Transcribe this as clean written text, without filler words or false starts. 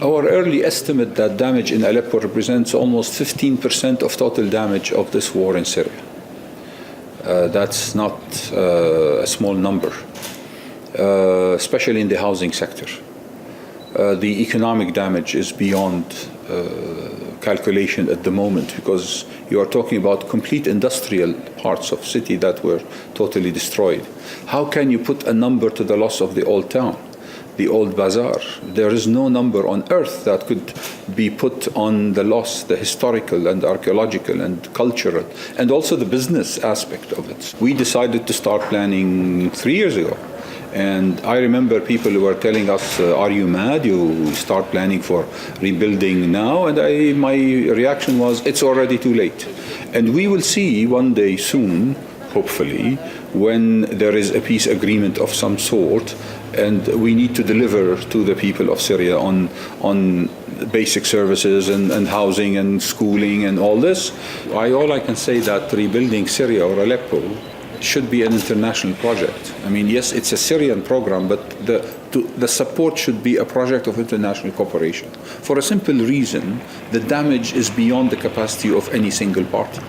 Our early estimate that damage in Aleppo represents almost 15% of total damage of this war in Syria. That's not a small number, especially in the housing sector. The economic damage is beyond calculation at the moment, because you are talking about complete industrial parts of city that were totally destroyed. How can you put a number to the loss of the old town, the old bazaar? There is no number on earth that could be put on the loss, the historical and archaeological and cultural, and also the business aspect of it. We decided to start planning 3 years ago. And I remember people who were telling us, are you mad? You start planning for rebuilding now? And my reaction was, it's already too late. And we will see one day soon, hopefully, when there is a peace agreement of some sort, and we need to deliver to the people of Syria on basic services and housing and schooling and all this. All I can say that rebuilding Syria or Aleppo should be an international project. I mean, yes, it's a Syrian program, but the support should be a project of international cooperation. For a simple reason, the damage is beyond the capacity of any single party.